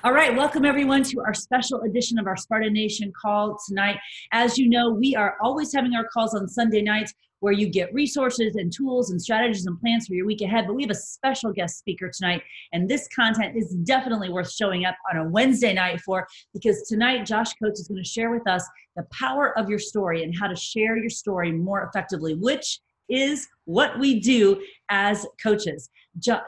All right, welcome everyone to our special edition of our Sparta Nation call tonight. As you know, we are always having our calls on Sunday nights where you get resources and tools and strategies and plans for your week ahead. But we have a special guest speaker tonight, and this content is definitely worth showing up on a Wednesday night for, because tonight Josh Coates is going to share with us the power of your story and how to share your story more effectively, which is what we do as coaches.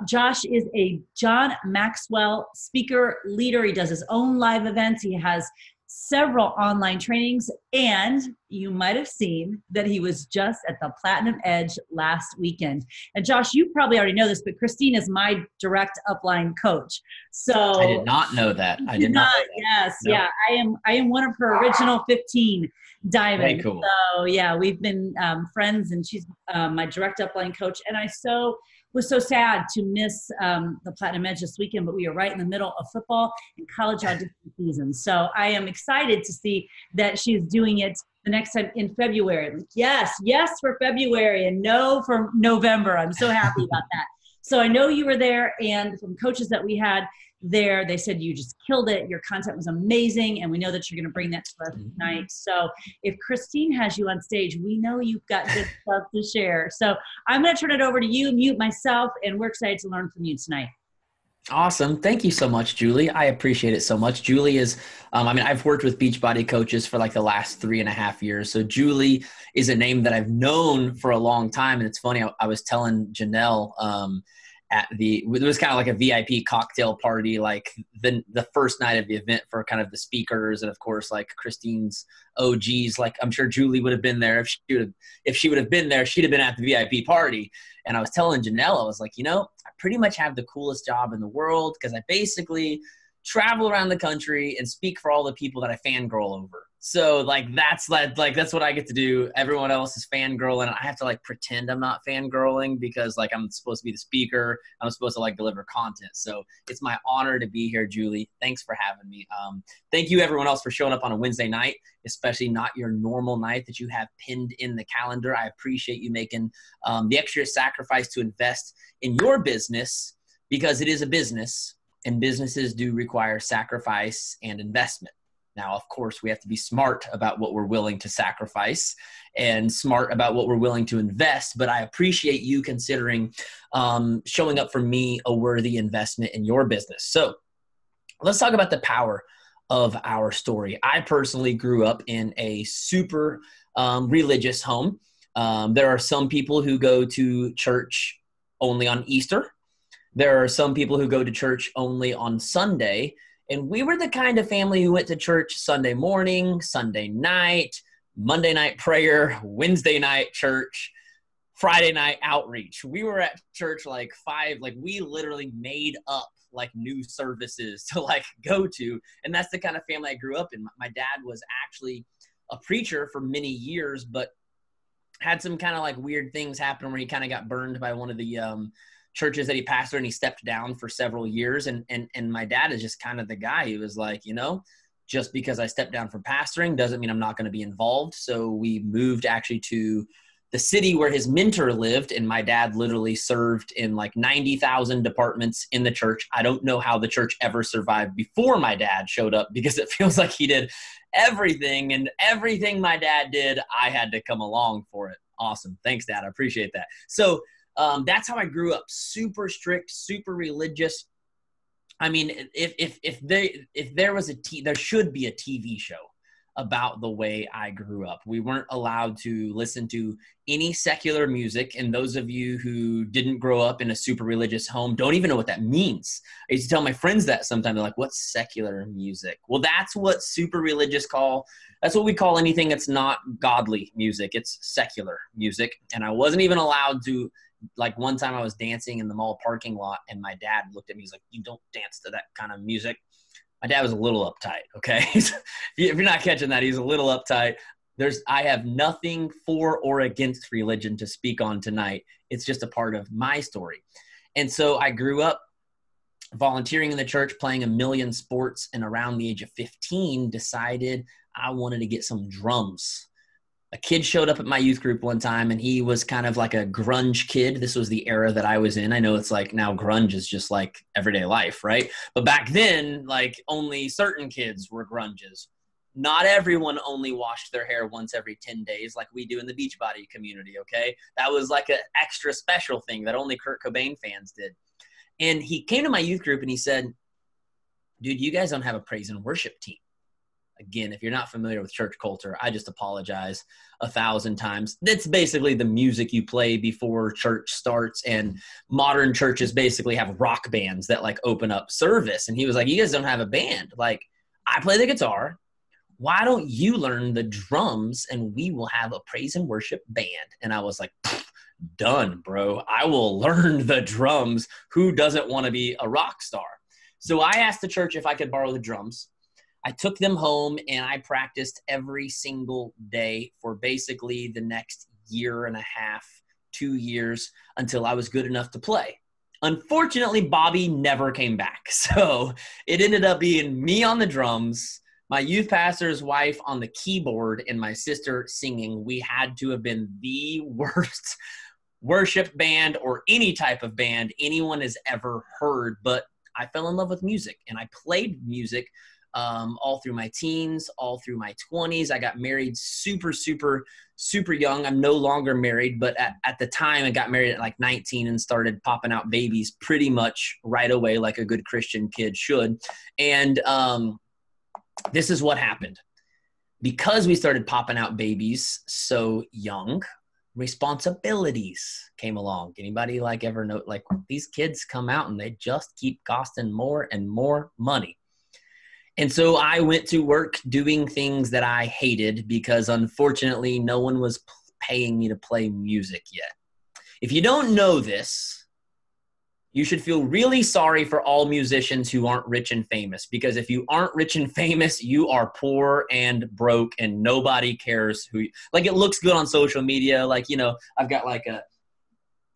Josh is a John Maxwell speaker leader. He does his own live events. He has several online trainings, and you might have seen that he was just at the Platinum Edge last weekend. And Josh, you probably already know this, but Christine is my direct upline coach. So I did not know that. I did not know that. Yes, Nope. yeah, I am one of her original 15 diamonds. Very cool. So yeah, we've been friends, and she's my direct upline coach. And I was so sad to miss the Platinum Edge this weekend, but we are right in the middle of football and college audition season. So I am excited to see that she's doing it the next time in February. Yes for February and no for November. I'm so happy about that. So I know you were there, and from coaches that we had there, they said you just killed it. Your content was amazing, and we know that you're going to bring that to us tonight. So if Christine has you on stage, we know you've got good stuff to share. So I'm going to turn it over to you, mute myself, and we're excited to learn from you tonight. Awesome. Thank you so much, Julie. I appreciate it so much. Julie is, I've worked with Beachbody coaches for like the last 3.5 years. So Julie is a name that I've known for a long time. And it's funny, I was telling Janelle, it was kind of like a VIP cocktail party, like the first night of the event for kind of the speakers. And of course, like Christine's OGs, like I'm sure Julie would have been there. If she would have been there, she'd have been at the VIP party. And I was telling Janelle, I was like, I pretty much have the coolest job in the world, because I basically travel around the country and speak for all the people that I fangirl over. So that's what I get to do. Everyone else is fangirling, and I have to pretend I'm not fangirling, because I'm supposed to be the speaker. I'm supposed to deliver content. So it's my honor to be here, Julie. Thanks for having me. Thank you everyone else for showing up on a Wednesday night, especially not your normal night that you have pinned in the calendar. I appreciate you making the extra sacrifice to invest in your business, because it is a business, and businesses do require sacrifice and investment. Now, of course, we have to be smart about what we're willing to sacrifice and smart about what we're willing to invest. But I appreciate you considering showing up for me a worthy investment in your business. So let's talk about the power of our story. I personally grew up in a super religious home. There are some people who go to church only on Easter. There are some people who go to church only on Sunday. And we were the kind of family who went to church Sunday morning, Sunday night, Monday night prayer, Wednesday night church, Friday night outreach. We were at church we literally made up new services to go to. And that's the kind of family I grew up in. My dad was actually a preacher for many years, but had some kind of weird things happen where he kind of got burned by one of the churches that he pastored, and he stepped down for several years. And my dad is just kind of the guy. He was like, just because I stepped down from pastoring doesn't mean I'm not going to be involved. So we moved actually to the city where his mentor lived. And my dad literally served in 90,000 departments in the church. I don't know how the church ever survived before my dad showed up, because it feels like he did everything, and everything my dad did, I had to come along for it. Awesome. Thanks, Dad. I appreciate that. So that's how I grew up. Super strict, super religious. I mean, if there was there should be a TV show about the way I grew up. We weren't allowed to listen to any secular music. And those of you who didn't grow up in a super religious home don't even know what that means. I used to tell my friends that sometimes. They're like, what's secular music? Well, that's what super religious that's what we call anything that's not godly music. It's secular music. And I wasn't even allowed to, one time I was dancing in the mall parking lot, and my dad looked at me. He's like, you don't dance to that kind of music. My dad was a little uptight, okay? If you're not catching that, he's a little uptight. I have nothing for or against religion to speak on tonight. It's just a part of my story. And so I grew up volunteering in the church, playing a million sports, and around the age of 15, decided I wanted to get some drums. a kid showed up at my youth group one time, and he was kind of like a grunge kid. This was the era that I was in. I know it's like now grunge is just like everyday life, right? But back then, like only certain kids were grunges. Not everyone only washed their hair once every 10 days like we do in the Beachbody community, okay? That was like an extra special thing that only Kurt Cobain fans did. And he came to my youth group and he said, dude, you guys don't have a praise and worship team. Again, if you're not familiar with church culture, I just apologize 1,000 times. That's basically the music you play before church starts, and modern churches basically have rock bands that like open up service. And he was like, you guys don't have a band. Like, I play the guitar. Why don't you learn the drums and we will have a praise and worship band? And I was like, done, bro. I will learn the drums. Who doesn't want to be a rock star? So I asked the church if I could borrow the drums. I took them home and I practiced every single day for basically the next year and a half, 2 years, until I was good enough to play. Unfortunately, Bobby never came back. So it ended up being me on the drums, my youth pastor's wife on the keyboard, and my sister singing. We had to have been the worst worship band or any type of band anyone has ever heard. But I fell in love with music, and I played music all through my teens, all through my 20s. I got married super, super, super young. I'm no longer married, but at the time I got married at like 19 and started popping out babies pretty much right away, like a good Christian kid should. And this is what happened. Because we started popping out babies so young, responsibilities came along. Anybody like ever know, like these kids come out and they just keep costing more and more money. And so I went to work doing things that I hated because unfortunately no one was paying me to play music yet. If you don't know this, you should feel really sorry for all musicians who aren't rich and famous, because if you aren't rich and famous, you are poor and broke and nobody cares who you, like it looks good on social media. Like, you know, I've got like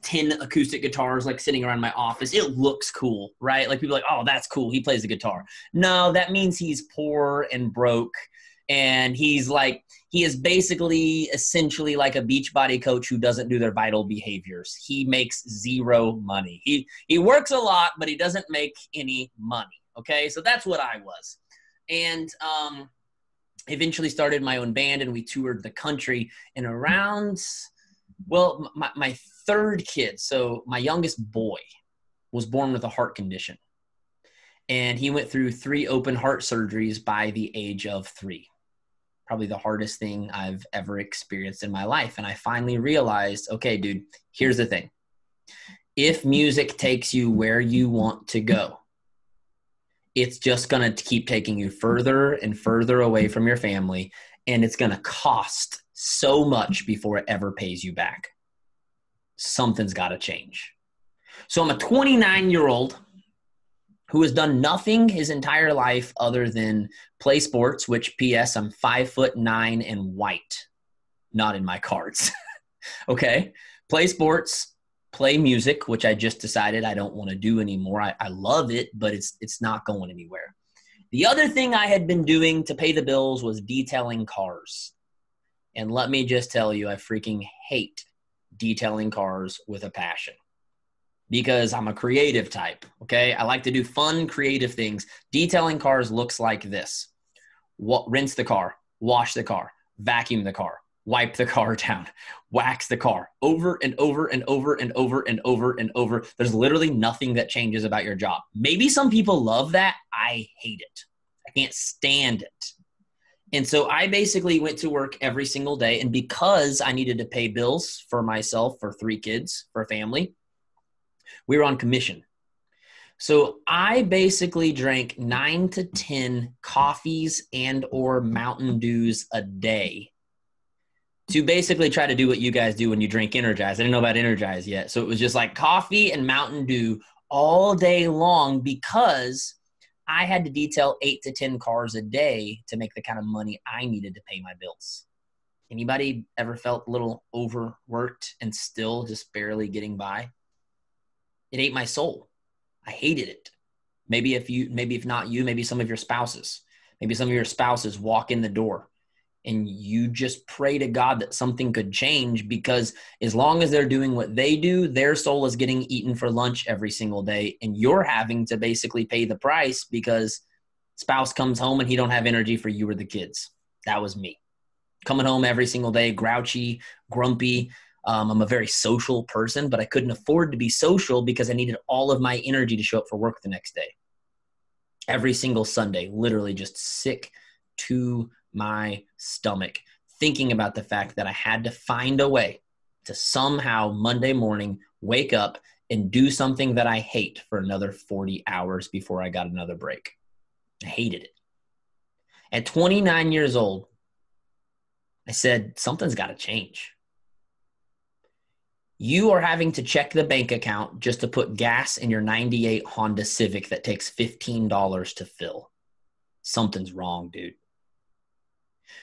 10 acoustic guitars like sitting around my office. It looks cool, right? Like people are like, oh, that's cool. He plays the guitar. No, that means he's poor and broke. And he's like, he is basically essentially like a Beachbody coach who doesn't do their vital behaviors. He makes zero money. He works a lot, but he doesn't make any money. Okay. So that's what I was. And, eventually started my own band and we toured the country. And around, well, my third kid, so my youngest boy was born with a heart condition. And he went through 3 open heart surgeries by the age of 3. Probably the hardest thing I've ever experienced in my life. And I finally realized, okay, dude, here's the thing. If music takes you where you want to go, it's just going to keep taking you further and further away from your family. And it's going to cost so much before it ever pays you back. Something's got to change. So I'm a 29-year-old who has done nothing his entire life other than play sports, which P.S. I'm 5'9" and white, not in my cards. Okay. Play sports, play music, which I just decided I don't want to do anymore. I love it, but it's not going anywhere. The other thing I had been doing to pay the bills was detailing cars. And let me just tell you, I freaking hate detailing cars with a passion because I'm a creative type, okay? I like to do fun, creative things. Detailing cars looks like this. Rinse the car, wash the car, vacuum the car, wipe the car down, wax the car over and over and over and over and over and over. There's literally nothing that changes about your job. Maybe some people love that. I hate it. I can't stand it. And so I basically went to work every single day. And because I needed to pay bills for myself, for 3 kids, for a family, we were on commission. So I basically drank 9 to 10 coffees and or Mountain Dews a day to basically try to do what you guys do when you drink Energize. I didn't know about Energize yet. So it was just like coffee and Mountain Dew all day long because I had to detail 8 to 10 cars a day to make the kind of money I needed to pay my bills. Anybody ever felt a little overworked and still just barely getting by? It ate my soul. I hated it. Maybe if not you, maybe some of your spouses. Maybe some of your spouses walk in the door And you just pray to God that something could change, because as long as they're doing what they do, their soul is getting eaten for lunch every single day. And you're having to basically pay the price because spouse comes home and he don't have energy for you or the kids. That was me. Coming home every single day, grouchy, grumpy. I'm a very social person, but I couldn't afford to be social because I needed all of my energy to show up for work the next day. Every single Sunday, literally just sick to my stomach, thinking about the fact that I had to find a way to somehow Monday morning wake up and do something that I hate for another 40 hours before I got another break. I hated it. At 29 years old, I said, something's got to change. You are having to check the bank account just to put gas in your 98 Honda Civic that takes $15 to fill. Something's wrong, dude.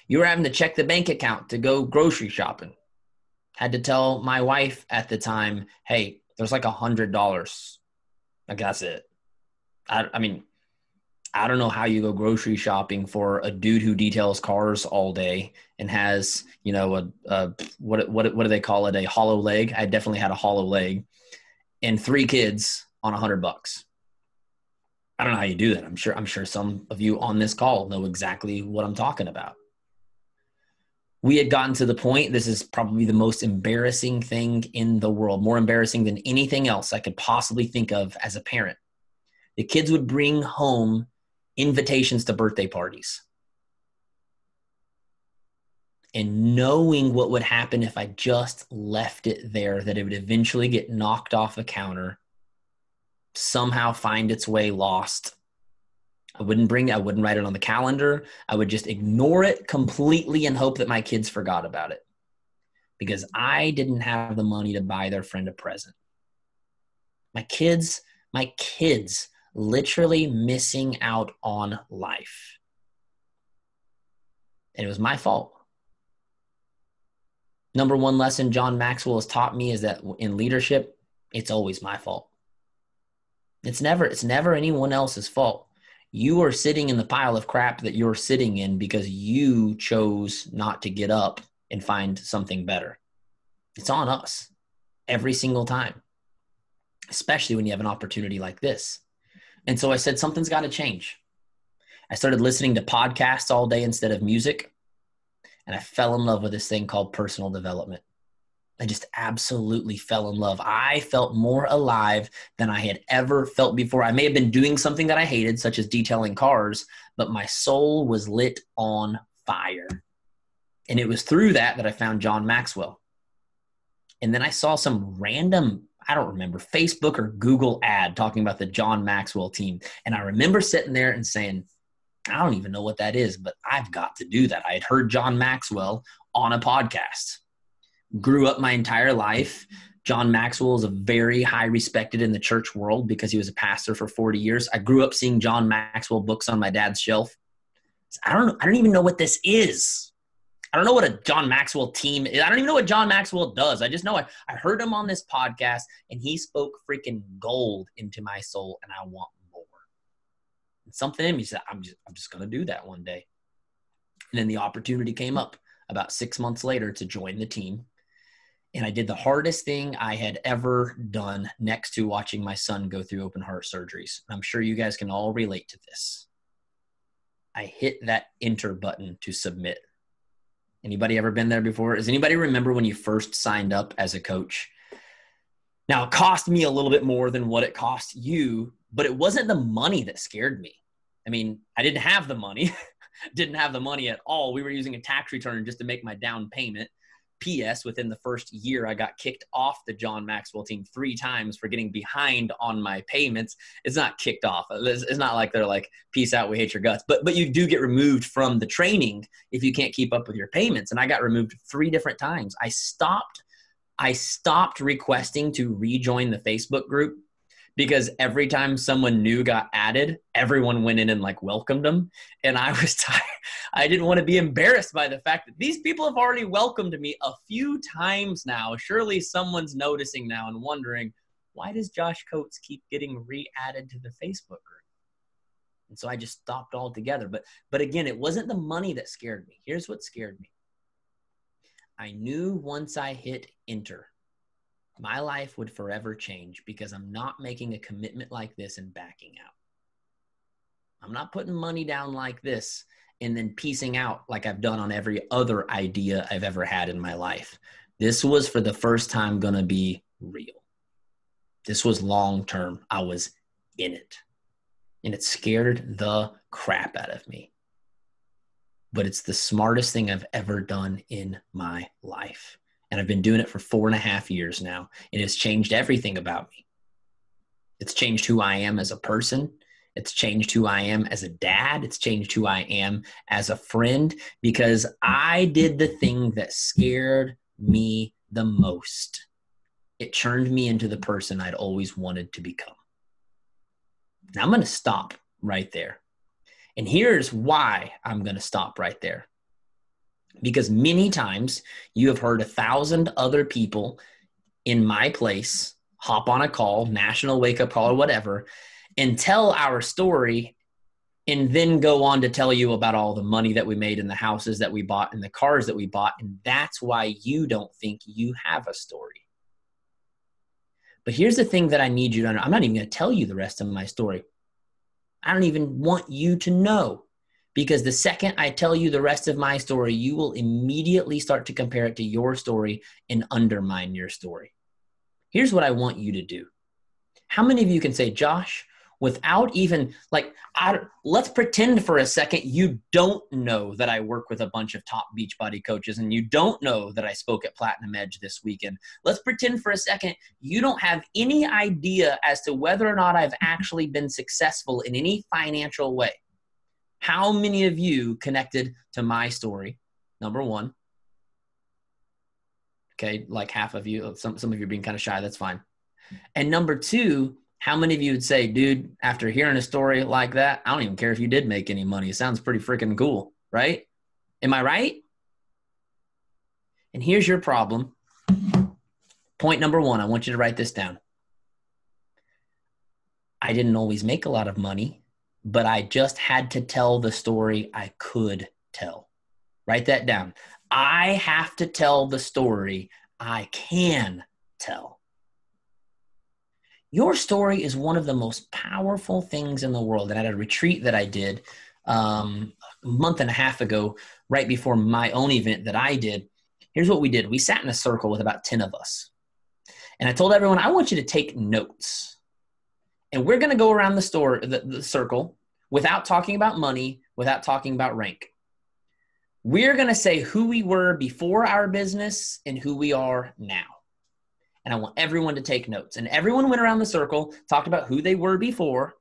You were having to check the bank account to go grocery shopping. Had to tell my wife at the time, hey, there's like $100. Like, that's it. I mean, I don't know how you go grocery shopping for a dude who details cars all day and has, you know, what do they call it? A hollow leg. I definitely had a hollow leg, and 3 kids on $100. I don't know how you do that. I'm sure some of you on this call know exactly what I'm talking about. We had gotten to the point, this is probably the most embarrassing thing in the world, more embarrassing than anything else I could possibly think of as a parent. The kids would bring home invitations to birthday parties. And knowing what would happen if I just left it there, that it would eventually get knocked off the counter, somehow find its way lost. I wouldn't write it on the calendar. I would just ignore it completely and hope that my kids forgot about it, because I didn't have the money to buy their friend a present. My kids literally missing out on life. And it was my fault. Number one lesson John Maxwell has taught me is that in leadership, it's always my fault. It's never anyone else's fault. You are sitting in the pile of crap that you're sitting in because you chose not to get up and find something better. It's on us every single time, especially when you have an opportunity like this. And so I said, something's got to change. I started listening to podcasts all day instead of music. And I fell in love with this thing called personal development. I just absolutely fell in love. I felt more alive than I had ever felt before. I may have been doing something that I hated, such as detailing cars, but my soul was lit on fire. And it was through that I found John Maxwell. And then I saw some random, I don't remember, Facebook or Google ad talking about the John Maxwell team. And I remember sitting there and saying, I don't even know what that is, but I've got to do that. I had heard John Maxwell on a podcast. Grew up my entire life. John Maxwell is a very high respected in the church world because he was a pastor for 40 years. I grew up seeing John Maxwell books on my dad's shelf. I don't even know what this is. I don't know what a John Maxwell team is. I don't even know what John Maxwell does. I just know I heard him on this podcast and he spoke freaking gold into my soul, and I want more. And something in me said, I'm just going to do that one day. And then the opportunity came up about 6 months later to join the team. And I did the hardest thing I had ever done next to watching my son go through open heart surgeries. I'm sure you guys can all relate to this. I hit that enter button to submit. Anybody ever been there before? Does anybody remember when you first signed up as a coach? Now, it cost me a little bit more than what it cost you, but it wasn't the money that scared me. I mean, I didn't have the money. Didn't have the money at all. We were using a tax return just to make my down payment. P.S. Within the first year, I got kicked off the John Maxwell team 3 times for getting behind on my payments. It's not kicked off. It's not like they're like, peace out, we hate your guts. But you do get removed from the training if you can't keep up with your payments. And I got removed 3 different times. I stopped requesting to rejoin the Facebook group because every time someone new got added, everyone went in and like welcomed them. And I was tired. I didn't want to be embarrassed by the fact that these people have already welcomed me a few times now. Surely someone's noticing now and wondering, why does Josh Coates keep getting re-added to the Facebook group? And so I just stopped altogether. But again, it wasn't the money that scared me. Here's what scared me. I knew once I hit enter, my life would forever change because I'm not making a commitment like this and backing out. I'm not putting money down like this and then piecing out like I've done on every other idea I've ever had in my life. This was for the first time going to be real. This was long term. I was in it. And it scared the crap out of me. But it's the smartest thing I've ever done in my life. And I've been doing it for 4.5 years now. It has changed everything about me. It's changed who I am as a person. It's changed who I am as a dad. It's changed who I am as a friend because I did the thing that scared me the most. It turned me into the person I'd always wanted to become. Now I'm going to stop right there. And here's why I'm going to stop right there. Because many times you have heard 1,000 other people in my place hop on a call, national wake-up call or whatever, and tell our story and then go on to tell you about all the money that we made and the houses that we bought and the cars that we bought. And that's why you don't think you have a story. But here's the thing that I need you to know. I'm not even going to tell you the rest of my story. I don't even want you to know. Because the second I tell you the rest of my story, you will immediately start to compare it to your story and undermine your story. Here's what I want you to do. How many of you can say, Josh, without even let's pretend for a second you don't know that I work with a bunch of top Beachbody coaches and you don't know that I spoke at Platinum Edge this weekend. Let's pretend for a second you don't have any idea as to whether or not I've actually been successful in any financial way. How many of you connected to my story? Number one. Okay, like half of you. Some of you are being kind of shy. That's fine. And number two, how many of you would say, dude, after hearing a story like that, I don't even care if you did make any money. It sounds pretty freaking cool, right? Am I right? And here's your problem. Point number one, I want you to write this down. I didn't always make a lot of money, but I just had to tell the story I could tell. Write that down. I have to tell the story I can tell. Your story is one of the most powerful things in the world. And at a retreat that I did a month and a half ago, right before my own event that I did, here's what we did. We sat in a circle with about 10 of us. And I told everyone, I want you to take notes. And we're going to go around the circle without talking about money, without talking about rank. We're going to say who we were before our business and who we are now. And I want everyone to take notes. And everyone went around the circle, talked about who they were before,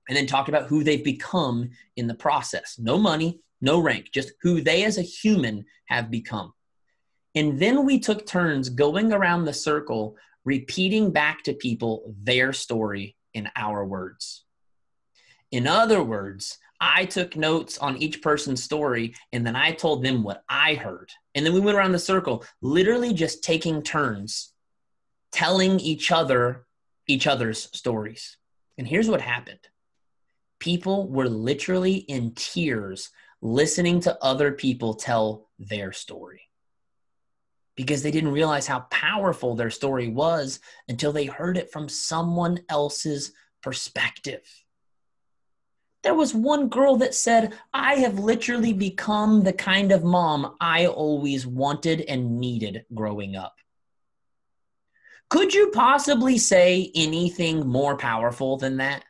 and then talked about who they've become in the process. No money, no rank, just who they as a human have become. And then we took turns going around the circle, repeating back to people their story in our words. In other words, I took notes on each person's story, and then I told them what I heard. And then we went around the circle, literally just taking turns, telling each other's stories. And here's what happened. People were literally in tears listening to other people tell their story because they didn't realize how powerful their story was until they heard it from someone else's perspective. There was one girl that said, I have literally become the kind of mom I always wanted and needed growing up. Could you possibly say anything more powerful than that?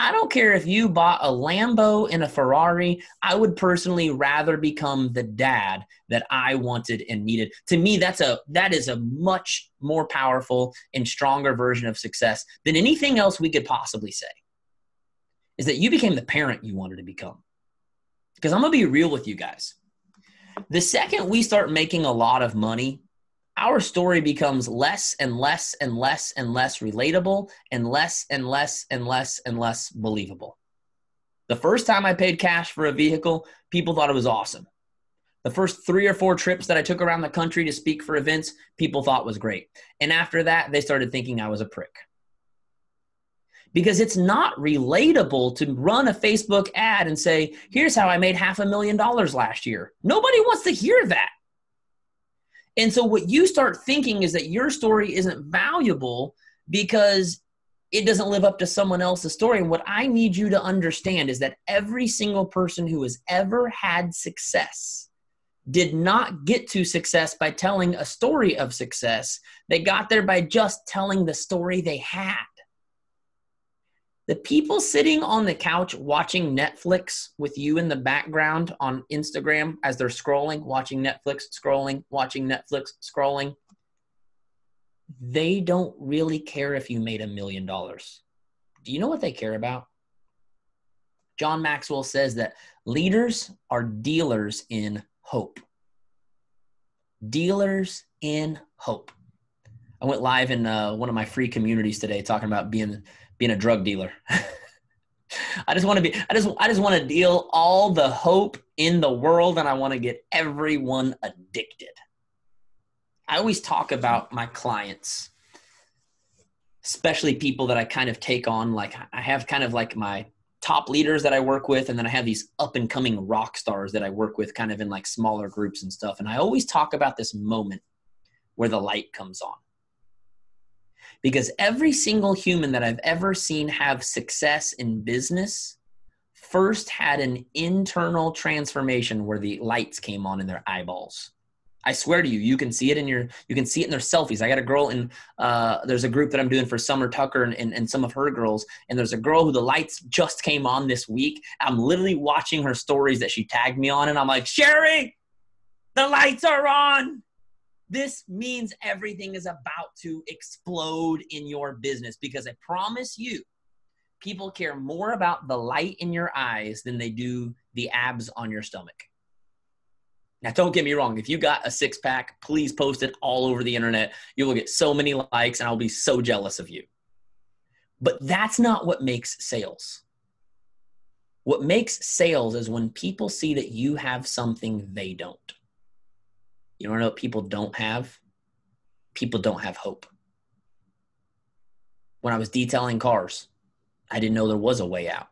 I don't care if you bought a Lambo and a Ferrari. I would personally rather become the dad that I wanted and needed. To me, that is a much more powerful and stronger version of success than anything else we could possibly say. Is that you became the parent you wanted to become. Because I'm going to be real with you guys. The second we start making a lot of money, our story becomes less and less and less and less relatable and less and less and less and less believable. The first time I paid cash for a vehicle, people thought it was awesome. The first 3 or 4 trips that I took around the country to speak for events, people thought was great. And after that, they started thinking I was a prick. because it's not relatable to run a Facebook ad and say, here's how I made $500,000 last year. Nobody wants to hear that. And so what you start thinking is that your story isn't valuable because it doesn't live up to someone else's story. And what I need you to understand is that every single person who has ever had success did not get to success by telling a story of success. They got there by just telling the story they had. The people sitting on the couch watching Netflix with you in the background on Instagram as they're scrolling, watching Netflix, scrolling, watching Netflix, scrolling, they don't really care if you made $1 million. Do you know what they care about? John Maxwell says that leaders are dealers in hope. Dealers in hope. I went live in one of my free communities today talking about being a drug dealer. I just want to deal all the hope in the world, and I want to get everyone addicted. I always talk about my clients, especially people that I kind of take on. Like I have kind of like my top leaders that I work with, and then I have these up and coming rock stars that I work with kind of in like smaller groups and stuff. And I always talk about this moment where the light comes on. Because every single human that I've ever seen have success in business first had an internal transformation where the lights came on in their eyeballs. I swear to you, you can see it in their selfies. I got a girl in, there's a group that I'm doing for Summer Tucker and some of her girls. And there's a girl who the lights just came on this week. I'm literally watching her stories that she tagged me on. And I'm like, Sherry, the lights are on. This means everything is about to explode in your business, because I promise you, people care more about the light in your eyes than they do the abs on your stomach. Now, don't get me wrong. If you got a six-pack, please post it all over the internet. You will get so many likes, and I'll be so jealous of you. But that's not what makes sales. What makes sales is when people see that you have something they don't. You want to know what people don't have? People don't have hope. When I was detailing cars, I didn't know there was a way out.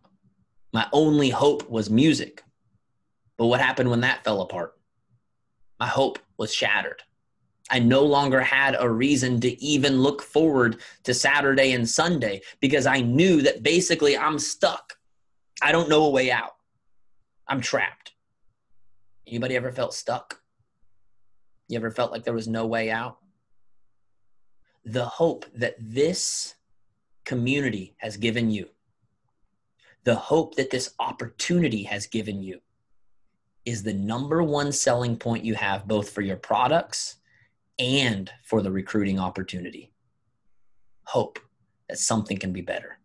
My only hope was music. But what happened when that fell apart? My hope was shattered. I no longer had a reason to even look forward to Saturday and Sunday, because I knew that basically I'm stuck. I don't know a way out. I'm trapped. Anybody ever felt stuck? You ever felt like there was no way out? The hope that this community has given you, the hope that this opportunity has given you, is the number one selling point you have, both for your products and for the recruiting opportunity. Hope that something can be better.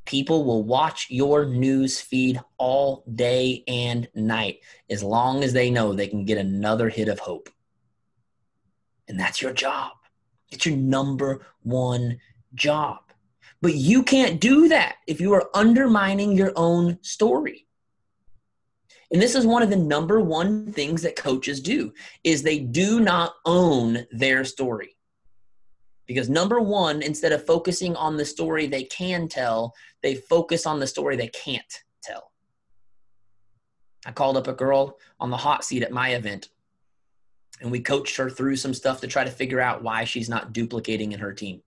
People will watch your news feed all day and night as long as they know they can get another hit of hope. And that's your job. It's your number one job. But you can't do that if you are undermining your own story. And this is one of the number one things that coaches do, is they do not own their story. Because number one, instead of focusing on the story they can tell, they focus on the story they can't tell. I called up a girl on the hot seat at my event, and we coached her through some stuff to try to figure out why she's not duplicating in her team.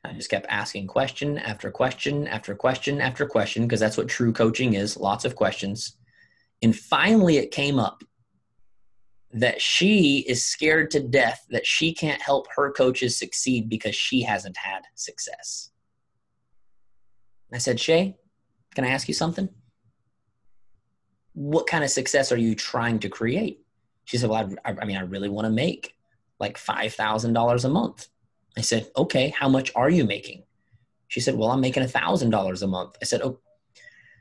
I just kept asking question after question after question after question, because that's what true coaching is, lots of questions. And finally it came up that she is scared to death that she can't help her coaches succeed because she hasn't had success. I said, Shay, can I ask you something? What kind of success are you trying to create? She said, well, I really want to make like $5,000 a month. I said, okay, how much are you making? She said, well, I'm making $1,000 a month. I said, oh,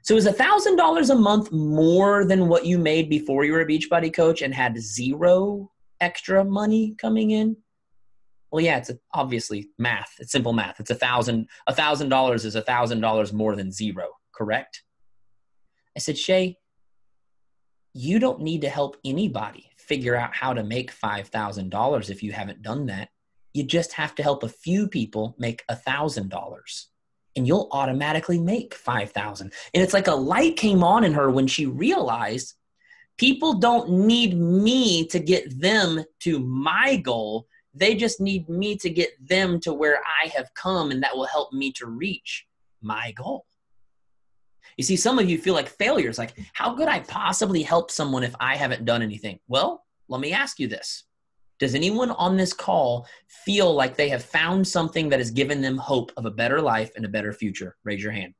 so is $1,000 a month more than what you made before you were a Beachbody coach and had zero extra money coming in? Well, yeah, it's obviously math. It's simple math. It's $1,000 is $1,000 more than zero, correct? I said, Shay, you don't need to help anybody figure out how to make $5,000 if you haven't done that. You just have to help a few people make $1,000 and you'll automatically make 5,000. And it's like a light came on in her when she realized people don't need me to get them to my goal. They just need me to get them to where I have come, and that will help me to reach my goal. You see, some of you feel like failures, like, how could I possibly help someone if I haven't done anything? Well, let me ask you this. Does anyone on this call feel like they have found something that has given them hope of a better life and a better future? Raise your hand.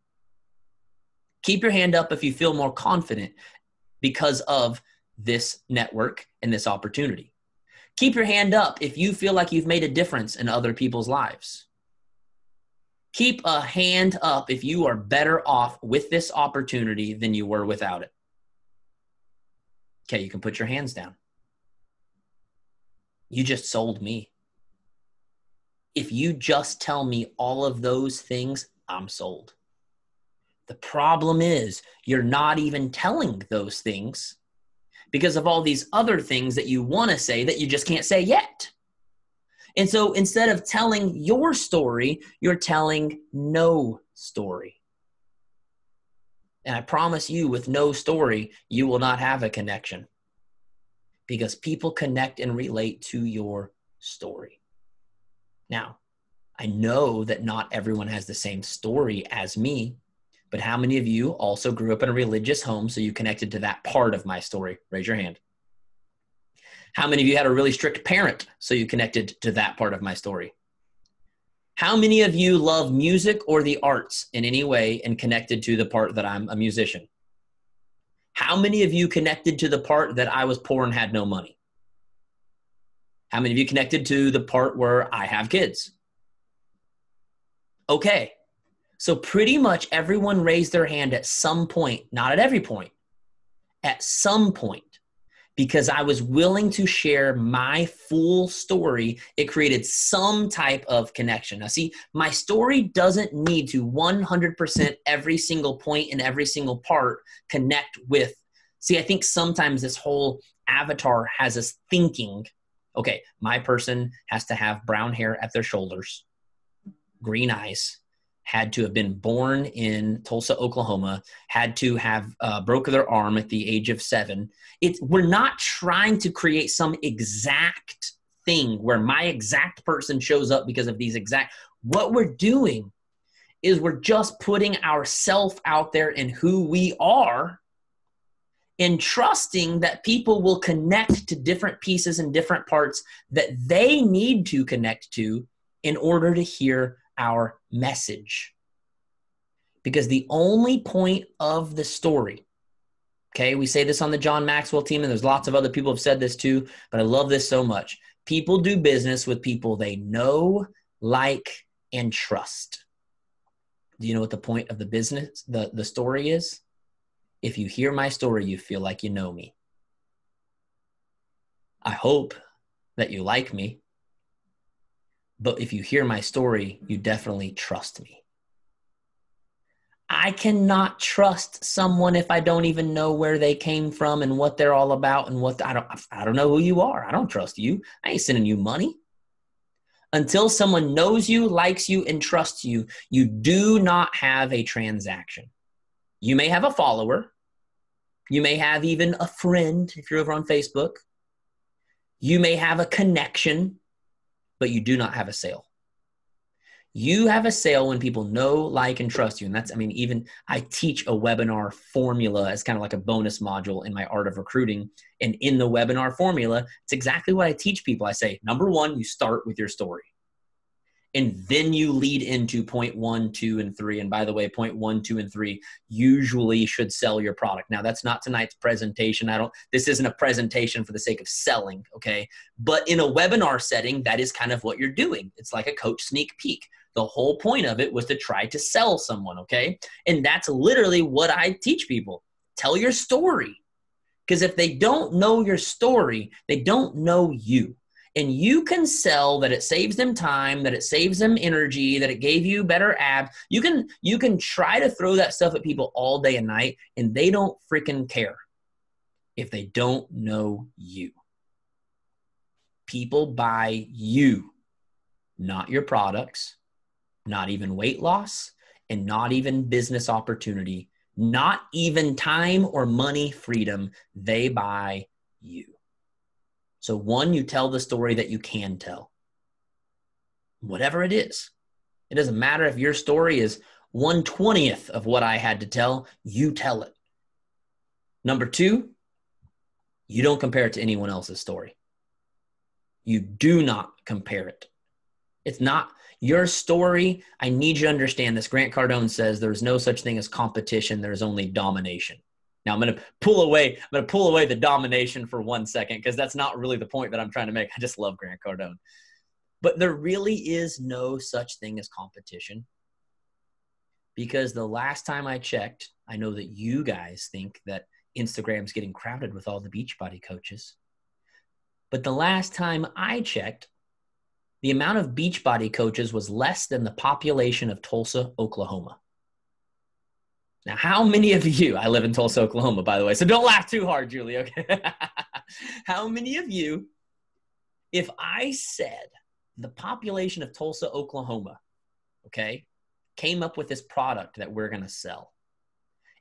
Keep your hand up if you feel more confident because of this network and this opportunity. Keep your hand up if you feel like you've made a difference in other people's lives. Keep a hand up if you are better off with this opportunity than you were without it. Okay, you can put your hands down. You just sold me. If you just tell me all of those things, I'm sold. The problem is you're not even telling those things because of all these other things that you want to say that you just can't say yet. And so instead of telling your story, you're telling no story. And I promise you, with no story, you will not have a connection because people connect and relate to your story. Now, I know that not everyone has the same story as me, but how many of you also grew up in a religious home so you connected to that part of my story? Raise your hand. How many of you had a really strict parent so you connected to that part of my story? How many of you love music or the arts in any way and connected to the part that I'm a musician? How many of you connected to the part that I was poor and had no money? How many of you connected to the part where I have kids? Okay, so pretty much everyone raised their hand at some point, not at every point, at some point. Because I was willing to share my full story, it created some type of connection. Now, see, my story doesn't need to 100% every single point and every single part connect with. See, I think sometimes this whole avatar has us thinking, okay, my person has to have brown hair at their shoulders, green eyes, had to have been born in Tulsa, Oklahoma, had to have broke their arm at the age of 7. We're not trying to create some exact thing where my exact person shows up because of these exact. What we're doing is we're just putting ourselves out there and who we are and trusting that people will connect to different pieces and different parts that they need to connect to in order to hear our message. Because the only point of the story, okay, we say this on the John Maxwell team, and there's lots of other people who have said this too, but I love this so much. People do business with people they know, like, and trust. Do you know what the point of the business, the story is? If you hear my story, you feel like you know me. I hope that you like me. But if you hear my story, you definitely trust me. I cannot trust someone if I don't even know where they came from and what they're all about and I don't know who you are. I don't trust you. I ain't sending you money. Until someone knows you, likes you, and trusts you, you do not have a transaction. You may have a follower. You may have even a friend if you're over on Facebook. You may have a connection, but you do not have a sale. You have a sale when people know, like, and trust you. And that's, even I teach a webinar formula as kind of like a bonus module in my Art of Recruiting. And in the webinar formula, it's exactly what I teach people. I say, number one, you start with your story. And then you lead into point 1, 2, and 3. And by the way, point 1, 2, and 3 usually should sell your product. Now, that's not tonight's presentation. This isn't a presentation for the sake of selling, okay? But in a webinar setting, that is kind of what you're doing. It's like a coach sneak peek. The whole point of it was to try to sell someone, okay? And that's literally what I teach people. Tell your story. Because if they don't know your story, they don't know you. And you can sell that it saves them time, that it saves them energy, that it gave you better abs. You can try to throw that stuff at people all day and night, and they don't freaking care if they don't know you. People buy you. not your products, not even weight loss, and not even business opportunity, not even time or money freedom. They buy you. So one, you tell the story that you can tell. Whatever it is. It doesn't matter if your story is 1/20th of what I had to tell, you tell it. Number two, you don't compare it to anyone else's story. You do not compare it. It's not your story. I need you to understand this. Grant Cardone says there's no such thing as competition. There's only domination. Now I'm going to pull away the domination for 1 second, because that's not really the point that I'm trying to make. I just love Grant Cardone. But there really is no such thing as competition, because the last time I checked, I know that you guys think that Instagram's getting crowded with all the Beachbody coaches. But the last time I checked, the amount of Beachbody coaches was less than the population of Tulsa, Oklahoma. Now, how many of you, I live in Tulsa, Oklahoma, by the way, so don't laugh too hard, Julie, okay? How many of you, if I said the population of Tulsa, Oklahoma, okay, came up with this product that we're going to sell,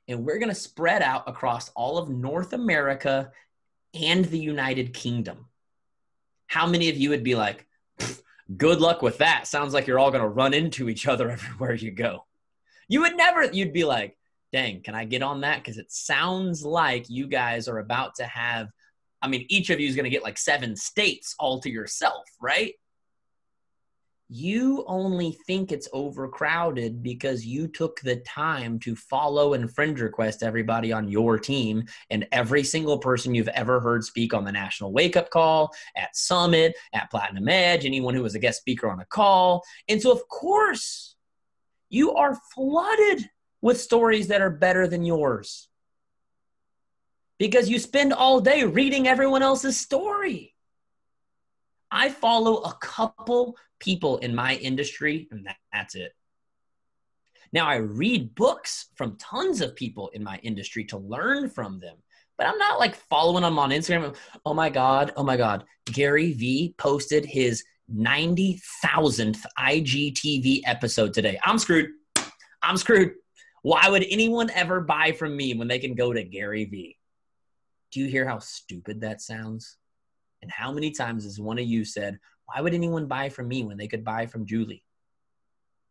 and we're going to spread out across all of North America and the United Kingdom, how many of you would be like, good luck with that? Sounds like you're all going to run into each other everywhere you go. You'd be like, dang, can I get on that? Because it sounds like you guys are about to have, each of you is going to get like 7 states all to yourself, right? You only think it's overcrowded because you took the time to follow and friend request everybody on your team and every single person you've ever heard speak on the National Wake Up Call, at Summit, at Platinum Edge, anyone who was a guest speaker on a call. And so, of course, you are flooded with stories that are better than yours because you spend all day reading everyone else's story. I follow a couple people in my industry, and that's it. Now, I read books from tons of people in my industry to learn from them, but I'm not like following them on Instagram. Oh my God, Gary Vee posted his 90,000th IGTV episode today. I'm screwed. Why would anyone ever buy from me when they can go to Gary Vee? Do you hear how stupid that sounds? And how many times has one of you said, why would anyone buy from me when they could buy from Julie?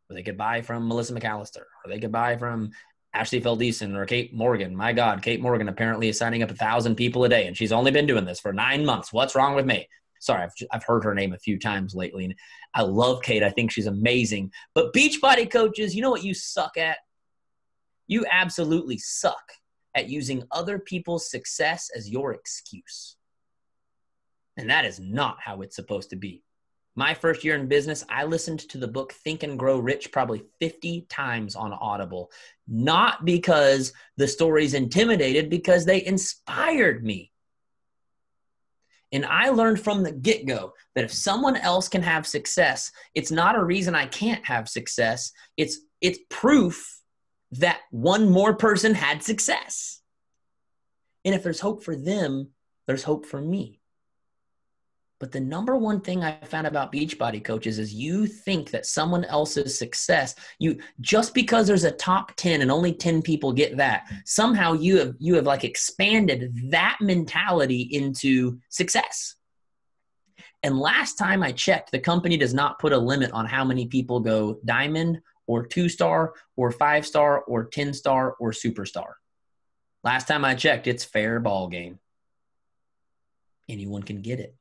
Or they could buy from Melissa McAllister, or they could buy from Ashley Feldeason or Kate Morgan. My God, Kate Morgan apparently is signing up 1,000 people a day, and she's only been doing this for 9 months. What's wrong with me? Sorry, I've heard her name a few times lately, and I love Kate. I think she's amazing. But Beachbody coaches, you know what you suck at? You absolutely suck at using other people's success as your excuse. And that is not how it's supposed to be. My first year in business, I listened to the book Think and Grow Rich probably 50 times on Audible. Not because the stories intimidated, because they inspired me. And I learned from the get-go that if someone else can have success, it's not a reason I can't have success. It's proof that one more person had success. And if there's hope for them, there's hope for me. But the number one thing I found about Beachbody coaches is you think that someone else's success, just because there's a top 10 and only 10 people get that, somehow you have like expanded that mentality into success. And last time I checked, the company does not put a limit on how many people go diamond or 2-star or 5-star or 10-star or superstar. Last time I checked, it's fair ball game. Anyone can get it.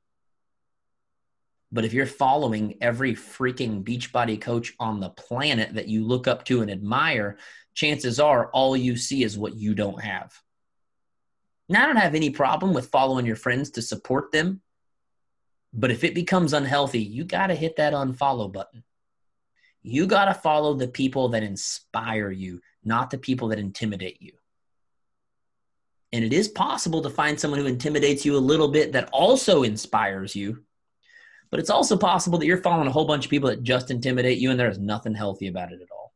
But if you're following every freaking Beachbody coach on the planet that you look up to and admire, chances are all you see is what you don't have. Now, I don't have any problem with following your friends to support them. But if it becomes unhealthy, you got to hit that unfollow button. You got to follow the people that inspire you, not the people that intimidate you. And it is possible to find someone who intimidates you a little bit that also inspires you. But it's also possible that you're following a whole bunch of people that just intimidate you and there is nothing healthy about it at all.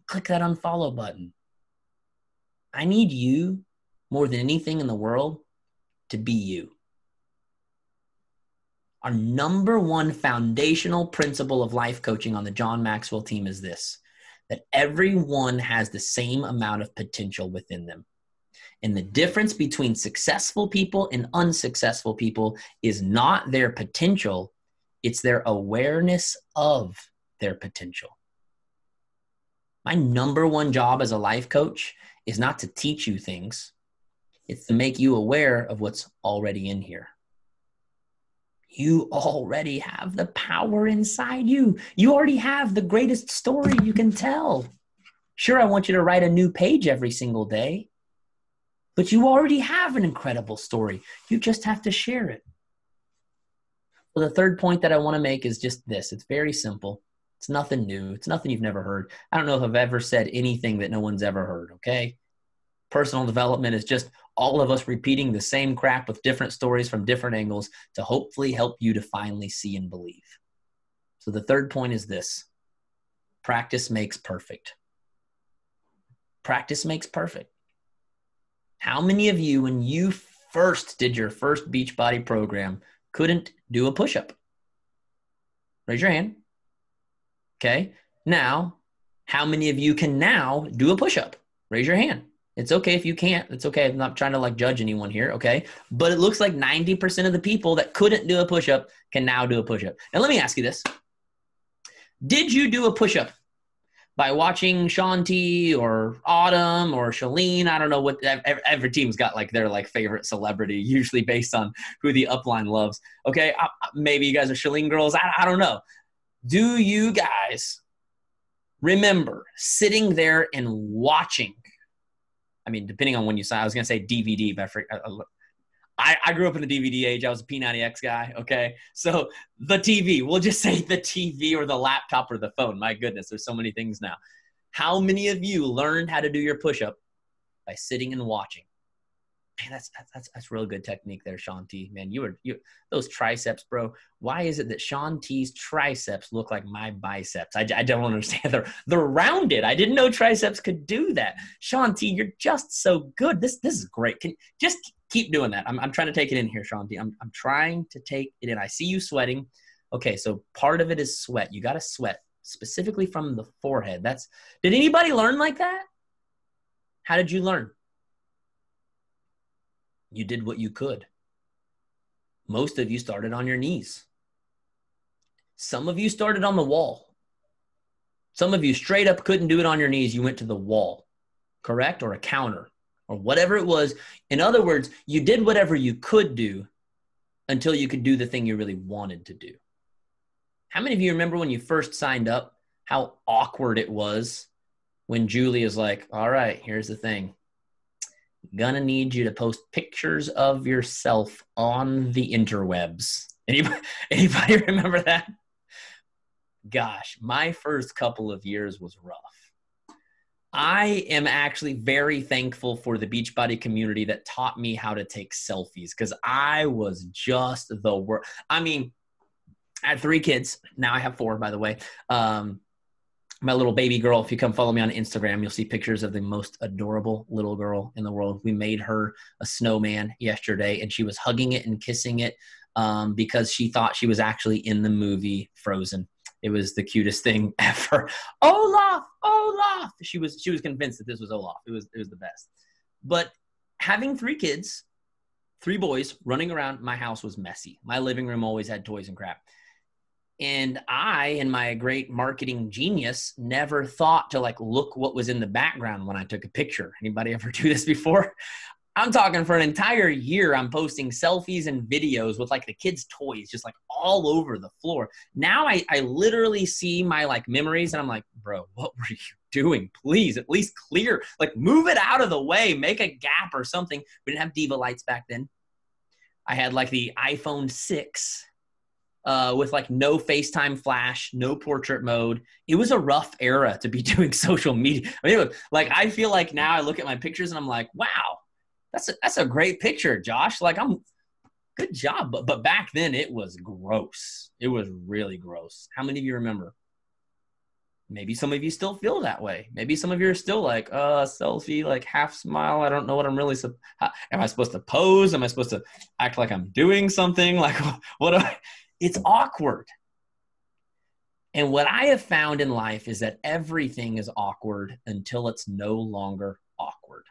Click that unfollow button. I need you more than anything in the world to be you. Our number one foundational principle of life coaching on the John Maxwell team is this, that everyone has the same amount of potential within them. And the difference between successful people and unsuccessful people is not their potential, it's their awareness of their potential. My number one job as a life coach is not to teach you things. It's to make you aware of what's already in here. You already have the power inside you. You already have the greatest story you can tell. Sure, I want you to write a new page every single day, but you already have an incredible story. You just have to share it. So the third point that I want to make is just this. It's very simple. It's nothing new. It's nothing you've never heard. I don't know if I've ever said anything that no one's ever heard, okay? Personal development is just all of us repeating the same crap with different stories from different angles to hopefully help you to finally see and believe. So the third point is this. Practice makes perfect. Practice makes perfect. How many of you, when you first did your first Beachbody program, couldn't do a push-up? Raise your hand. Okay. Now, how many of you can now do a push-up? Raise your hand. It's okay if you can't. It's okay. I'm not trying to judge anyone here. Okay. But it looks like 90% of the people that couldn't do a push-up can now do a push-up. And let me ask you this. Did you do a push-up by watching Shaun T or Autumn or Shalene? I don't know what every team's got their favorite celebrity, usually based on who the upline loves. Okay. Maybe you guys are Shalene girls. I don't know. Do you guys remember sitting there and watching? I mean, depending on when you saw, I was going to say DVD, but I grew up in the DVD age. I was a P90X guy, okay? So the TV, we'll just say the TV or the laptop or the phone. My goodness, there's so many things now. How many of you learned how to do your push-up by sitting and watching? Man, that's real good technique there, Shaun T. Man, you those triceps, bro. Why is it that Shaun T's triceps look like my biceps? I don't understand. They're rounded. I didn't know triceps could do that. Shaun T, you're just so good. This is great. Just keep doing that. I'm trying to take it in here, Shaun T. I'm trying to take it in. I see you sweating. Okay, so part of it is sweat. You got to sweat specifically from the forehead. Did anybody learn like that? How did you learn? You did what you could. Most of you started on your knees. Some of you started on the wall. Some of you straight up couldn't do it on your knees. You went to the wall, correct? Or a counter or whatever it was. In other words, you did whatever you could do until you could do the thing you really wanted to do. How many of you remember when you first signed up, how awkward it was when Julie is like, all right, here's the thing. Gonna need you to post pictures of yourself on the interwebs. Anybody remember that? Gosh, my first couple of years was rough. I am actually very thankful for the Beachbody community that taught me how to take selfies because I was just the worst. I mean, I had 3 kids. Now I have 4, by the way. My little baby girl, if you come follow me on Instagram, you'll see pictures of the most adorable little girl in the world. We made her a snowman yesterday, and she was hugging it and kissing it because she thought she was actually in the movie Frozen. It was the cutest thing ever. Olaf, Olaf. She was convinced that this was Olaf. It was the best. But having 3 kids, 3 boys running around my house was messy. My living room always had toys and crap. And I, in my great marketing genius, never thought to look what was in the background when I took a picture. Anybody ever do this before? I'm talking for an entire year, I'm posting selfies and videos with the kids' toys just all over the floor. Now I literally see my memories and I'm like, bro, what were you doing? Please, at least clear, move it out of the way, make a gap or something. We didn't have Diva lights back then. I had the iPhone 6. With no FaceTime flash, no portrait mode. It was a rough era to be doing social media. I mean, I feel like now I look at my pictures and I'm like, wow, that's a great picture, Josh. Good job. But back then it was gross. It was really gross. How many of you remember? Maybe some of you still feel that way. Maybe some of you are still selfie, half smile. I don't know what I'm really, am I supposed to pose? Am I supposed to act like I'm doing something? What do I? It's awkward. And what I have found in life is that everything is awkward until it's no longer awkward.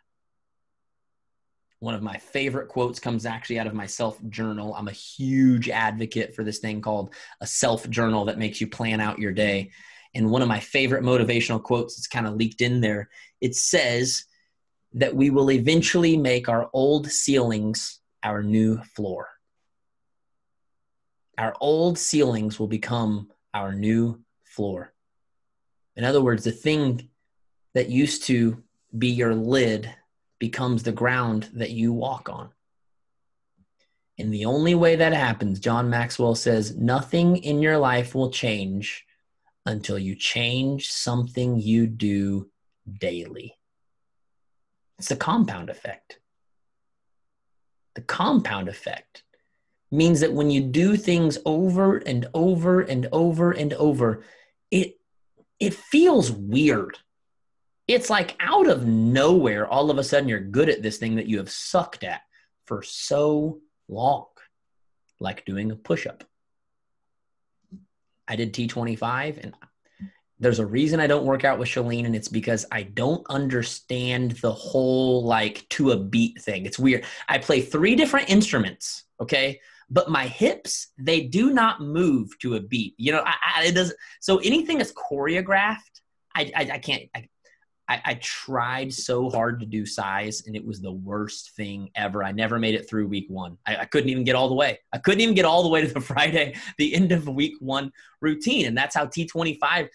One of my favorite quotes comes actually out of my self-journal. I'm a huge advocate for this thing called a self-journal that makes you plan out your day. And one of my favorite motivational quotes, it's kind of leaked in there. It says that we will eventually make our old ceilings our new floor. Our old ceilings will become our new floor. In other words, the thing that used to be your lid becomes the ground that you walk on. And the only way that happens, John Maxwell says, nothing in your life will change until you change something you do daily. It's the compound effect. The compound effect means that when you do things over and over and over and over, it feels weird. It's like out of nowhere, all of a sudden you're good at this thing that you have sucked at for so long, like doing a push-up. I did T25, and there's a reason I don't work out with Shalene, and it's because I don't understand the whole like to a beat thing. It's weird. I play 3 different instruments, okay? But my hips, they do not move to a beat. You know, it doesn't. So anything that's choreographed, I can't. I tried so hard to do size, and it was the worst thing ever. I never made it through week 1. I couldn't even get all the way. I couldn't even get all the way to the Friday, the end of week 1 routine. And that's how T25,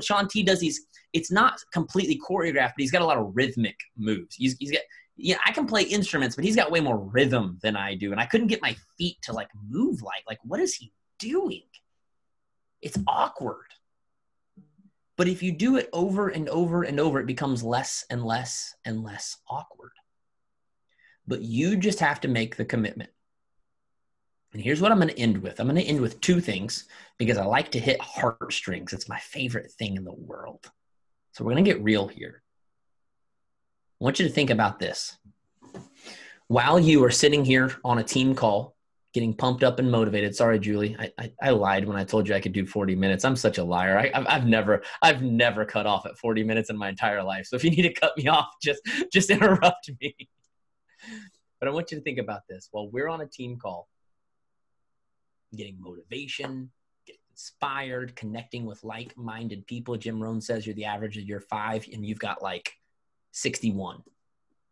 Sean T does these. It's not completely choreographed, but he's got a lot of rhythmic moves. He's got, I can play instruments, but he's got way more rhythm than I do. And I couldn't get my feet to like move like, what is he doing? It's awkward. But if you do it over and over and over, it becomes less and less and less awkward. But you just have to make the commitment. And here's what I'm going to end with. I'm going to end with 2 things because I like to hit heartstrings. It's my favorite thing in the world. So we're going to get real here. I want you to think about this. While you are sitting here on a team call, getting pumped up and motivated. Sorry, Julie. I lied when I told you I could do 40 minutes. I'm such a liar. I've never cut off at 40 minutes in my entire life. So if you need to cut me off, just interrupt me. But I want you to think about this. While we're on a team call, getting motivation, getting inspired, connecting with like-minded people. Jim Rohn says you're the average of your 5 and you've got like 61.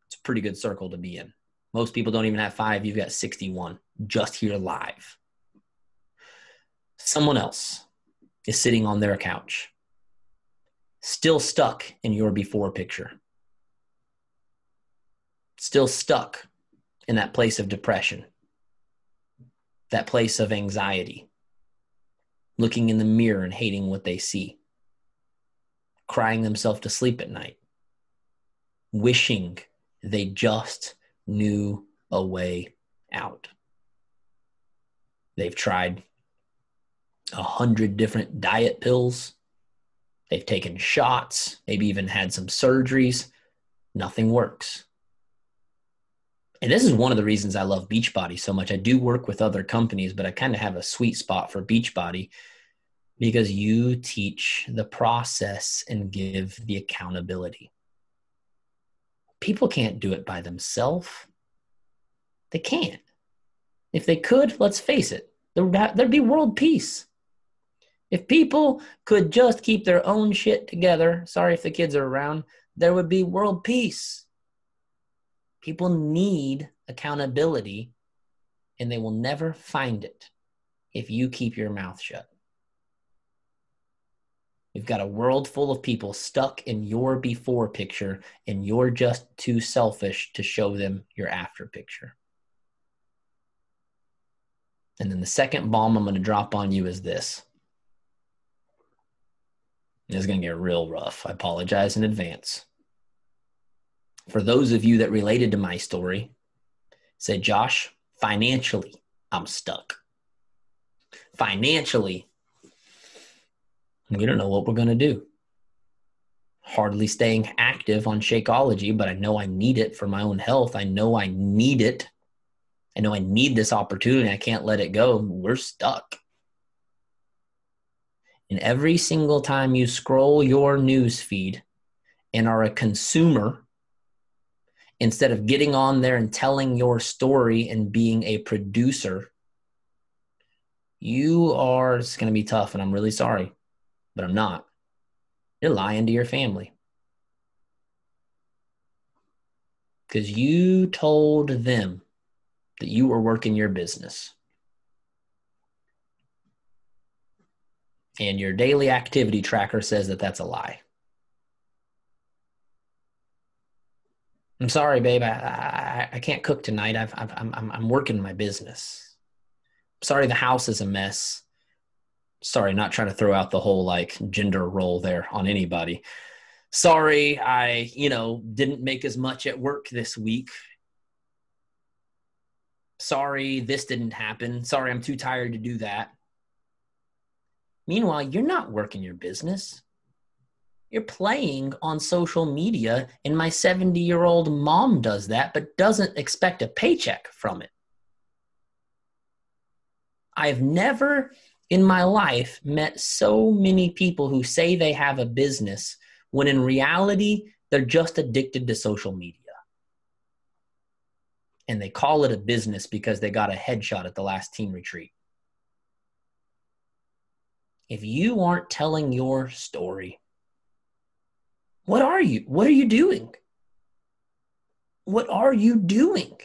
It's a pretty good circle to be in. Most people don't even have 5. You've got 61 just here live. Someone else is sitting on their couch, still stuck in your before picture, still stuck in that place of depression, that place of anxiety, looking in the mirror and hating what they see, crying themselves to sleep at night, wishing they just knew a way out. They've tried 100 different diet pills. They've taken shots, maybe even had some surgeries. Nothing works. And this is one of the reasons I love Beachbody so much. I do work with other companies, but I kind of have a sweet spot for Beachbody because you teach the process and give the accountability. People can't do it by themselves. They can't. If they could, let's face it, there'd be world peace. If people could just keep their own shit together, sorry if the kids are around, there would be world peace. People need accountability, and they will never find it if you keep your mouth shut. You've got a world full of people stuck in your before picture, and you're just too selfish to show them your after picture. And then the second bomb I'm going to drop on you is this. This is going to get real rough. I apologize in advance. For those of you that related to my story, say, Josh, financially, I'm stuck. Financially, we don't know what we're going to do. Hardly staying active on Shakeology, but I know I need it for my own health. I know I need it. I know I need this opportunity. I can't let it go. We're stuck. And every single time you scroll your news feed and are a consumer, instead of getting on there and telling your story and being a producer, it's going to be tough, and I'm really sorry, but I'm not. You're lying to your family. Because you told them that you were working your business. And your daily activity tracker says that that's a lie. I'm sorry, babe. I can't cook tonight. I'm working my business. Sorry, the house is a mess. Sorry, not trying to throw out the whole like gender role there on anybody. Sorry, I didn't make as much at work this week. Sorry, this didn't happen. Sorry, I'm too tired to do that. Meanwhile, you're not working your business. You're playing on social media, and my 70-year-old mom does that, but doesn't expect a paycheck from it. I've never in my life met so many people who say they have a business when in reality, they're just addicted to social media. And they call it a business because they got a headshot at the last team retreat. If you aren't telling your story, what are you? What are you doing? What are you doing?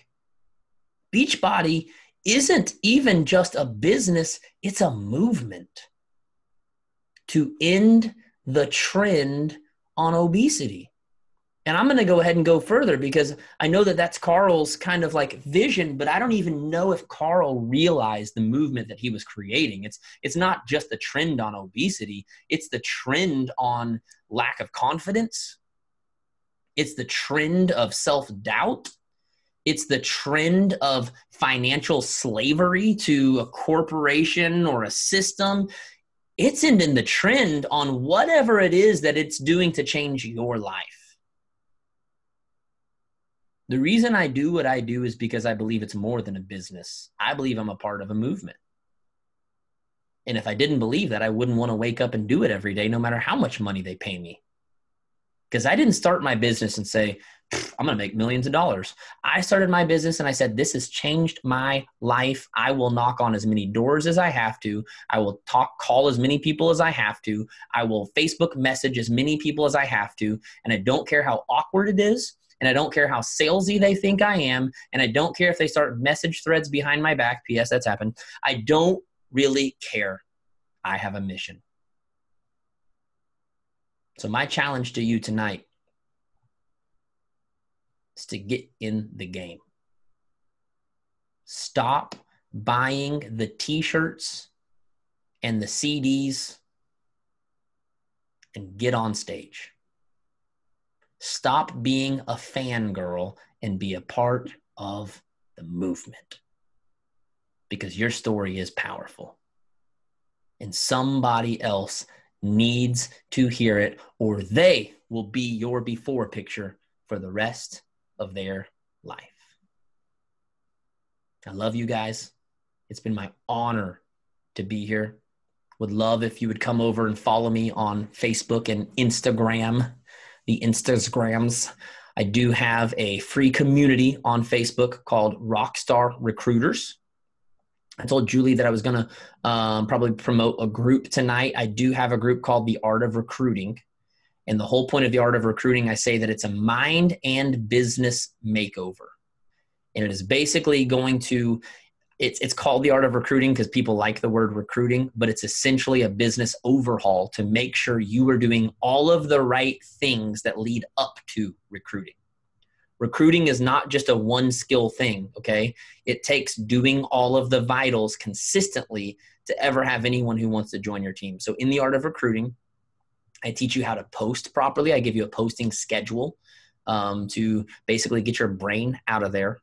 Beachbody isn't even just a business, it's a movement to end the trend on obesity. And I'm going to go ahead and go further because I know that that's Carl's kind of like vision, but I don't even know if Carl realized the movement that he was creating. It's not just the trend on obesity. It's the trend on lack of confidence. It's the trend of self-doubt. It's the trend of financial slavery to a corporation or a system. It's ending the trend on whatever it is that it's doing to change your life. The reason I do what I do is because I believe it's more than a business. I believe I'm a part of a movement. And if I didn't believe that, I wouldn't want to wake up and do it every day, no matter how much money they pay me. Because I didn't start my business and say, I'm going to make millions of dollars. I started my business and I said, this has changed my life. I will knock on as many doors as I have to. I will call as many people as I have to. I will Facebook message as many people as I have to. And I don't care how awkward it is. And I don't care how salesy they think I am. And I don't care if they start message threads behind my back. P.S. That's happened. I don't really care. I have a mission. So my challenge to you tonight is to get in the game. Stop buying the t-shirts and the CDs and get on stage. Stop being a fangirl and be a part of the movement, because your story is powerful and somebody else needs to hear it, or they will be your before picture for the rest of their life. I love you guys. It's been my honor to be here. Would love if you would come over and follow me on Facebook and Instagram. The Instagrams. I do have a free community on Facebook called Rockstar Recruiters. I told Julie that I was going to probably promote a group tonight. I do have a group called The Art of Recruiting. And the whole point of The Art of Recruiting, I say that it's a mind and business makeover. And it is basically going to, it's called The Art of Recruiting because people like the word recruiting, but it's essentially a business overhaul to make sure you are doing all of the right things that lead up to recruiting. Recruiting is not just a one skill thing, okay? It takes doing all of the vitals consistently to ever have anyone who wants to join your team. So in The Art of Recruiting, I teach you how to post properly. I give you a posting schedule to basically get your brain out of there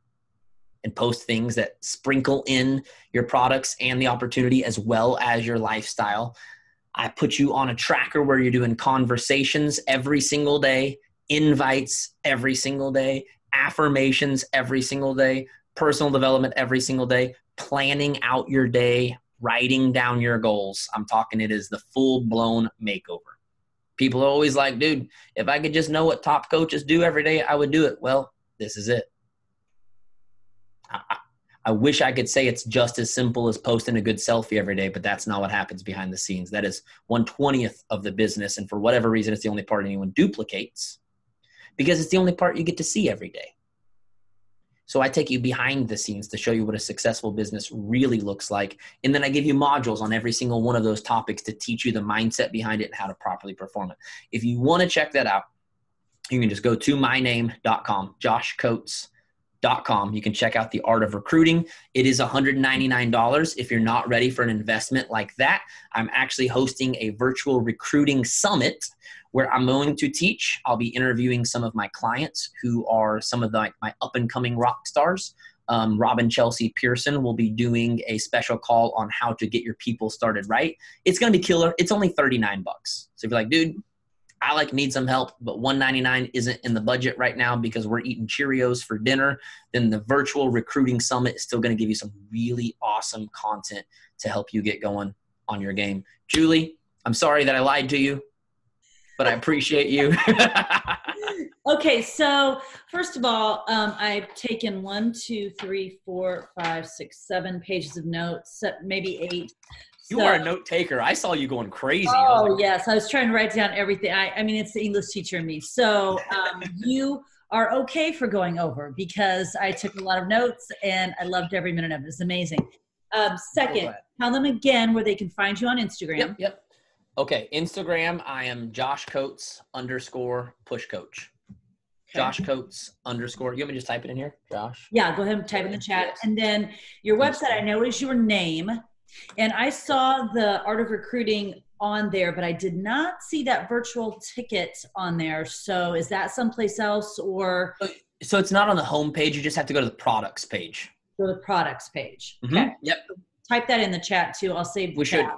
and post things that sprinkle in your products and the opportunity as well as your lifestyle. I put you on a tracker where you're doing conversations every single day, invites every single day, affirmations every single day, personal development every single day, planning out your day, writing down your goals. I'm talking it is the full-blown makeover. People are always like, dude, if I could just know what top coaches do every day, I would do it. Well, this is it. I wish I could say it's just as simple as posting a good selfie every day, but that's not what happens behind the scenes. That is 1/20th of the business, and for whatever reason, it's the only part anyone duplicates because it's the only part you get to see every day. So I take you behind the scenes to show you what a successful business really looks like. And then I give you modules on every single one of those topics to teach you the mindset behind it and how to properly perform it. If you want to check that out, you can just go to myname.com, joshcoates.com. You can check out the art of recruiting. It is $199. If you're not ready for an investment like that, I'm actually hosting a virtual recruiting summit where I'm going to teach. I'll be interviewing some of my clients who are some of my up-and-coming rock stars. Robin Chelsea Pearson will be doing a special call on how to get your people started right. It's going to be killer. It's only $39. So if you're like, dude, I need some help, but $199 isn't in the budget right now because we're eating Cheerios for dinner, then the virtual recruiting summit is still going to give you some really awesome content to help you get going on your game. Julie, I'm sorry that I lied to you, but I appreciate you. Okay, so first of all, I've taken 1, 2, 3, 4, 5, 6, 7 pages of notes, maybe 8. You are a note taker. I saw you going crazy. Oh, yes. I was trying to write down everything. I mean, it's the English teacher in me. So you are okay for going over because I took a lot of notes and I loved every minute of it. It's amazing. Second, tell them again where they can find you on Instagram. Yep. Okay. Instagram, I am Josh Coates _ push coach. Okay. Josh Coates _ You want me to just type it in here? Josh? Yeah, go ahead and type in the chat. Yes. And then your website, I know is your name. And I saw the Art of Recruiting on there, but I did not see that virtual ticket on there. So is that someplace else or? So it's not on the home page. You just have to go to the products page. Go to the products page. Mm-hmm. Okay. Yep. Type that in the chat too. I'll save the chat.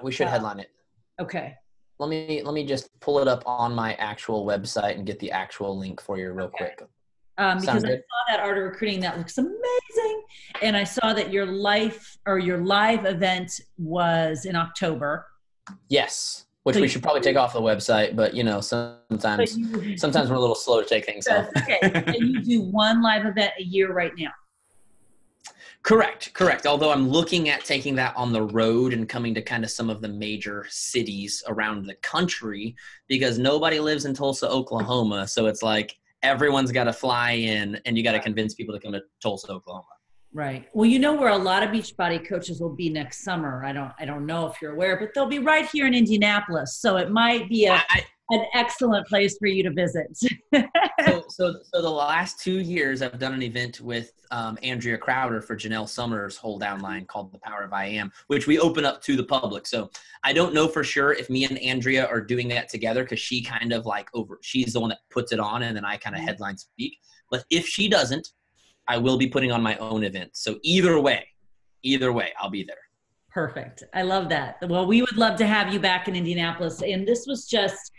We should headline it. Okay. Let me just pull it up on my actual website and get the actual link for you real quick. Because I saw that Art of Recruiting that looks amazing, and I saw that your live event was in October. Yes, which we should probably take off the website, but sometimes we're a little slow to take things off. Okay, and you do one live event a year right now. Correct. Although I'm looking at taking that on the road and coming to kind of some of the major cities around the country because nobody lives in Tulsa, Oklahoma, so it's like everyone's got to fly in and you got to convince people to come to Tulsa, Oklahoma. Right. Well, you know where a lot of Beachbody coaches will be next summer. I don't know if you're aware, but they'll be right here in Indianapolis. So it might be an excellent place for you to visit. So the last 2 years, I've done an event with Andrea Crowder for Janelle Summers' whole down line called The Power of I Am, which we open up to the public. So I don't know for sure if me and Andrea are doing that together because she kind of she's the one that puts it on and then I kind of headline speak. But if she doesn't, I will be putting on my own event. So either way, I'll be there. Perfect. I love that. Well, we would love to have you back in Indianapolis. And this was just,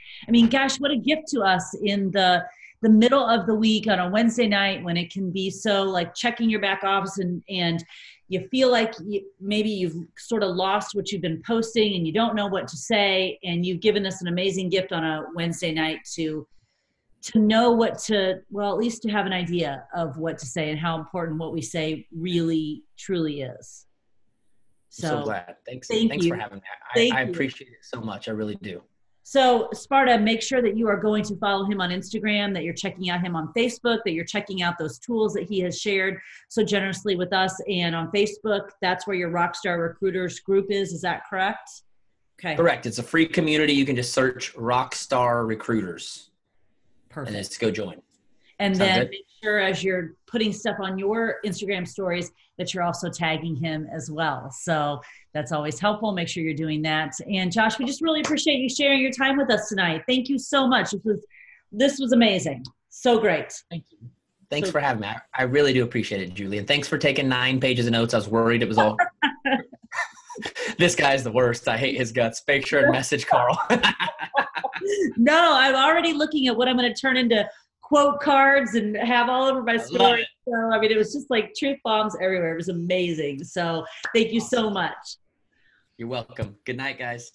gosh, what a gift to us in the middle of the week on a Wednesday night when it can be so like checking your back office and you feel like maybe you've sort of lost what you've been posting and you don't know what to say. And you've given us an amazing gift on a Wednesday night to know at least to have an idea of what to say and how important what we say really, truly is. So glad. Thanks for having me. I appreciate it so much. I really do. So Sparta, make sure that you are going to follow him on Instagram, that you're checking out him on Facebook, that you're checking out those tools that he has shared so generously with us. And on Facebook, that's where your Rockstar Recruiters group is. Is that correct? Okay. Correct. It's a free community. You can just search Rockstar Recruiters. Perfect. And just go join. And then make sure as you're putting stuff on your Instagram stories that you're also tagging him as well. So that's always helpful. Make sure you're doing that. And Josh, we just really appreciate you sharing your time with us tonight. Thank you so much. This was amazing. So great. Thank you. Thanks for having me. I really do appreciate it, Julie. And thanks for taking 9 pages of notes. I was worried it was all. This guy's the worst. I hate his guts. Make sure to message Carl. No, I'm already looking at what I'm going to turn into quote cards and have all over my I love story. it. So, I mean, it was just like truth bombs everywhere. It was amazing. So thank you Awesome. so much. You're welcome. Good night, guys.